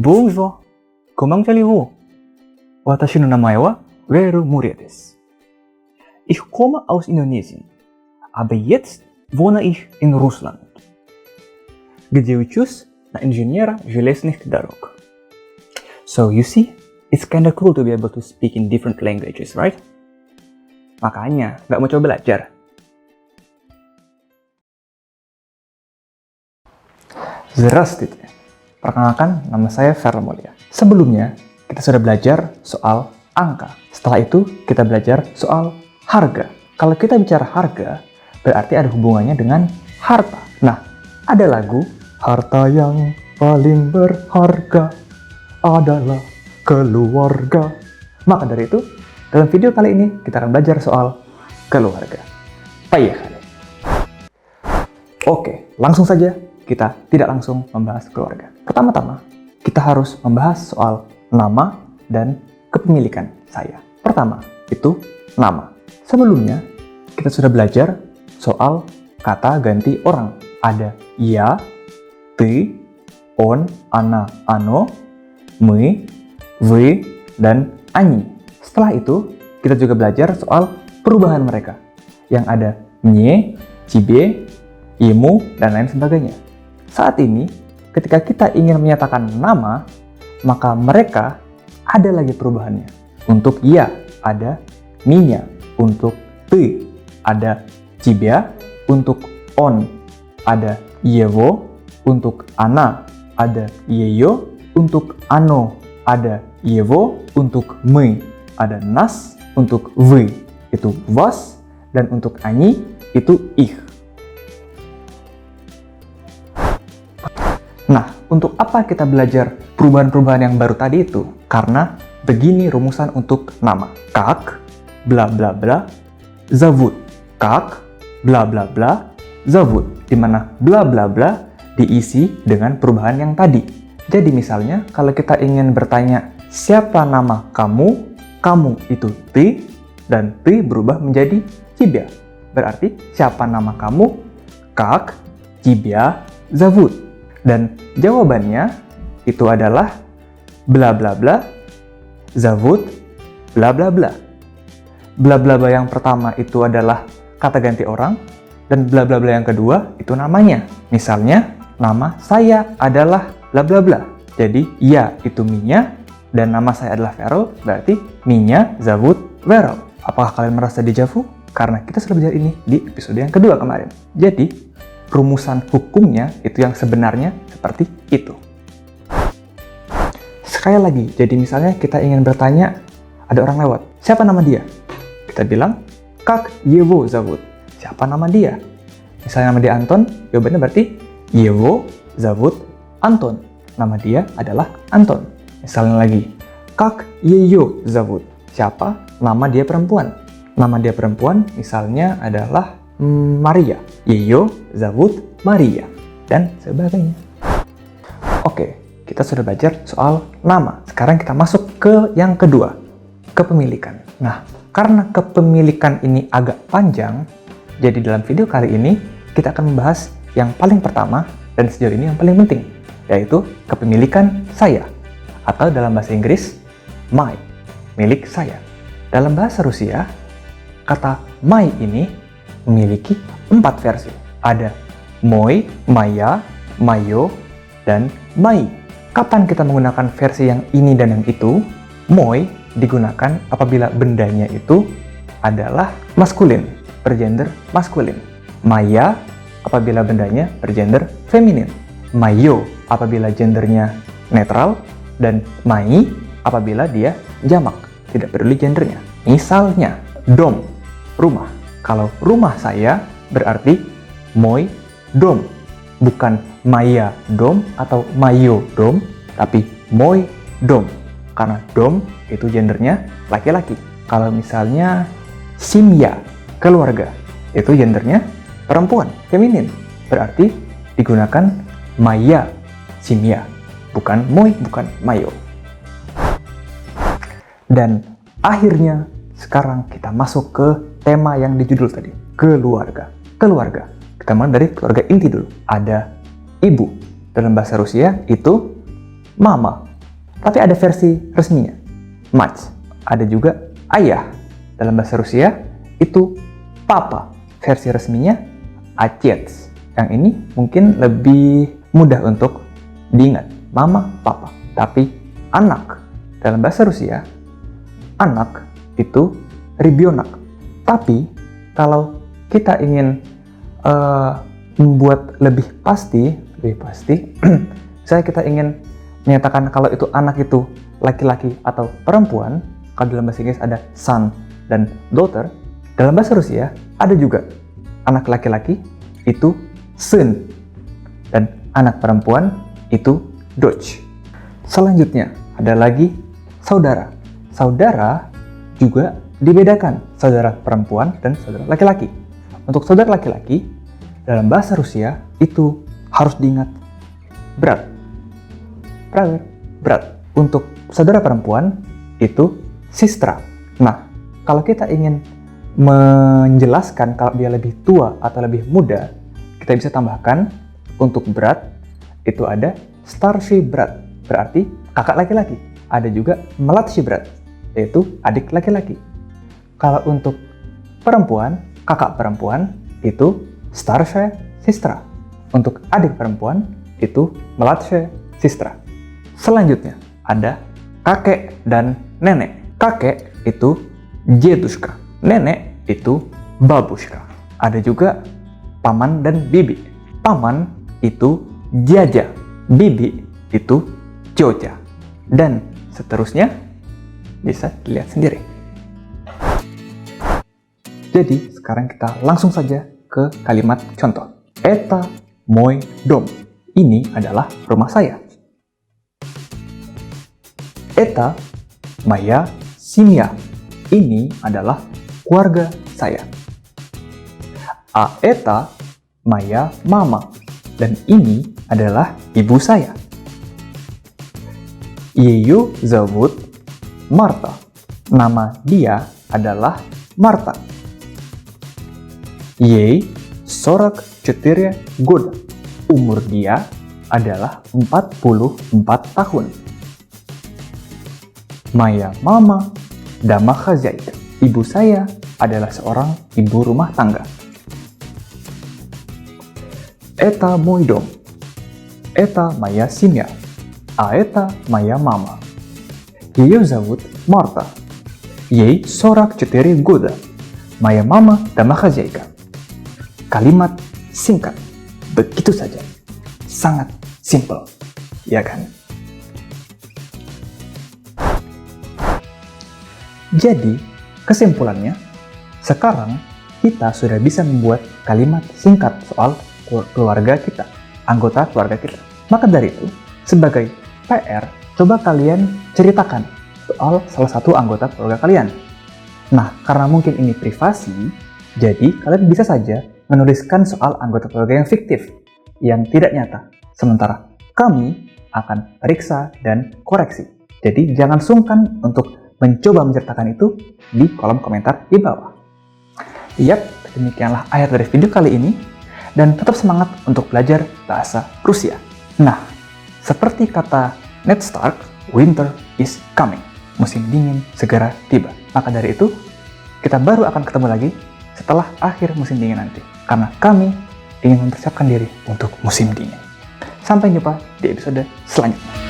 Bonjour, comment allez-vous? Watashi no namae wa Weru Muria desu. Ich komme aus Indonesien, aber jetzt wohne ich in Russland. Где учусь на инженера железных дорог. So you see, it's kinda cool to be able to speak in different languages, right? Makanya, nggak mau coba belajar? Здравствуйте. Perkenalkan, nama saya Ferl Mulia. Sebelumnya, kita sudah belajar soal angka. Setelah itu, kita belajar soal harga. Kalau kita bicara harga, berarti ada hubungannya dengan harta. Nah, ada lagu, harta yang paling berharga adalah keluarga. Maka dari itu, dalam video kali ini, kita akan belajar soal keluarga. Baik. Oke, langsung saja. Kita tidak langsung membahas keluarga. Pertama-tama, kita harus membahas soal nama dan kepemilikan saya. Pertama, itu nama. Sebelumnya, kita sudah belajar soal kata ganti orang. Ada ya, ty, on, ana, ano, me, we, dan ani. Setelah itu, kita juga belajar soal perubahan mereka. Yang ada nye, cibe, imu, dan lain sebagainya. Saat ini, ketika kita ingin menyatakan nama, maka mereka ada lagi perubahannya. Untuk ya, ada minya. Untuk ty, ada cibia. Untuk on, ada yevo. Untuk ana, ada yeyo. Untuk ano, ada yevo. Untuk me, ada nas. Untuk we, itu was. Dan untuk ani, itu ich. Nah, untuk apa kita belajar perubahan-perubahan yang baru tadi itu? Karena begini rumusan untuk nama. Kak, bla bla bla, zavut. Kak, bla bla bla, zavut. Di mana bla bla bla diisi dengan perubahan yang tadi. Jadi misalnya, kalau kita ingin bertanya, siapa nama kamu? Kamu itu ty, dan ty berubah menjadi cibia. Berarti, siapa nama kamu? Kak, cibia, zavut. Dan jawabannya itu adalah bla bla bla, zavut, bla bla bla. Bla bla bla yang pertama itu adalah kata ganti orang, dan bla bla bla yang kedua itu namanya. Misalnya, nama saya adalah bla bla bla. Jadi, ya itu minya, dan nama saya adalah Ferl, berarti minya, zavut, Ferl. Apakah kalian merasa dejavu? Karena kita sudah belajar ini di episode yang kedua kemarin. Jadi, rumusan hukumnya itu yang sebenarnya seperti itu. Sekali lagi, jadi misalnya kita ingin bertanya, ada orang lewat, siapa nama dia? Kita bilang, Kak Yevo Zavut. Siapa nama dia? Misalnya nama dia Anton, jawabannya berarti Yevo Zavut Anton. Nama dia adalah Anton. Misalnya lagi, Kak Yeyo Zavut. Siapa? Nama dia perempuan. Nama dia perempuan misalnya adalah Maria, Yeyo, Zavut, Maria, dan sebagainya. Oke, kita sudah belajar soal nama. Sekarang kita masuk ke yang kedua, kepemilikan. Nah, karena kepemilikan ini agak panjang, jadi dalam video kali ini kita akan membahas yang paling pertama dan sejauh ini yang paling penting, yaitu kepemilikan saya. Atau dalam bahasa Inggris, my, milik saya. Dalam bahasa Rusia, kata my ini memiliki 4 versi. Ada moi, maya, mayo, dan mai. Kapan kita menggunakan versi yang ini dan yang itu? Moi digunakan apabila bendanya itu adalah maskulin, bergender maskulin. Maya apabila bendanya bergender feminin. Mayo apabila gendernya netral. Dan mai apabila dia jamak, tidak peduli gendernya. Misalnya, dom, rumah. Kalau rumah saya berarti moi dom, bukan maya dom atau mayo dom, tapi moi dom. Karena dom itu gendernya laki-laki. Kalau misalnya simya, keluarga, itu gendernya perempuan, feminin. Berarti digunakan maya, simya, bukan moi, bukan mayo. Dan akhirnya sekarang kita masuk ke tema yang di judul tadi, keluarga. Keluarga. Kita mulai dari keluarga inti dulu. Ada ibu. Dalam bahasa Rusia itu mama. Tapi ada versi resminya, mach. Ada juga ayah. Dalam bahasa Rusia itu papa. Versi resminya отец. Yang ini mungkin lebih mudah untuk diingat, mama, papa. Tapi anak, dalam bahasa Rusia, anak itu rебенок. Tapi kalau kita ingin membuat lebih pasti, misalnya kita ingin menyatakan kalau itu anak itu laki-laki atau perempuan, kalau dalam bahasa Inggris ada son dan daughter, dalam bahasa Rusia ada juga anak laki-laki itu сын dan anak perempuan itu дочь. Selanjutnya ada lagi saudara. Saudara juga dibedakan, saudara perempuan dan saudara laki-laki. Untuk saudara laki-laki, dalam bahasa Rusia itu harus diingat brat. Brat. Untuk saudara perempuan itu sistra. Nah, kalau kita ingin menjelaskan kalau dia lebih tua atau lebih muda, kita bisa tambahkan untuk brat itu ada starshий brat, berarti kakak laki-laki. Ada juga mladший brat, yaitu adik laki-laki. Kalau untuk perempuan, kakak perempuan itu старшая сестра. Untuk adik perempuan itu mladшая сестра. Selanjutnya ada kakek dan nenek. Kakek itu дедушка, nenek itu бабушка. Ada juga paman dan bibi. Paman itu дядя, bibi itu тетя. Dan seterusnya bisa dilihat sendiri. Jadi sekarang kita langsung saja ke kalimat contoh. Это мой дом. Ini adalah rumah saya. Это моя семья. Ini adalah keluarga saya. А это моя мама. Dan ini adalah ibu saya. Ее зовут Марта. Nama dia adalah Marta. Ей 44 года. Umur dia adalah 44 tahun. Моя мама домохозяйка. Ibu saya adalah seorang ibu rumah tangga. Это мой дом. Это моя семья. А это моя мама. Ее зовут Марта. Ей 44 года. Моя мама домохозяйка. Kalimat singkat. Begitu saja. Sangat simple. Ya kan? Jadi, kesimpulannya, sekarang kita sudah bisa membuat kalimat singkat soal keluarga kita, anggota keluarga kita. Maka dari itu, sebagai PR, coba kalian ceritakan soal salah satu anggota keluarga kalian. Nah, karena mungkin ini privasi, jadi kalian bisa saja menuliskan soal anggota keluarga yang fiktif, yang tidak nyata. Sementara kami akan periksa dan koreksi. Jadi jangan sungkan untuk mencoba menceritakan itu di kolom komentar di bawah. Yap, demikianlah akhir dari video kali ini. Dan tetap semangat untuk belajar bahasa Rusia. Nah, seperti kata Ned Stark, winter is coming. Musim dingin segera tiba. Maka dari itu, kita baru akan ketemu lagi setelah akhir musim dingin nanti. Karena kami ingin mempersiapkan diri untuk musim dingin. Sampai jumpa di episode selanjutnya.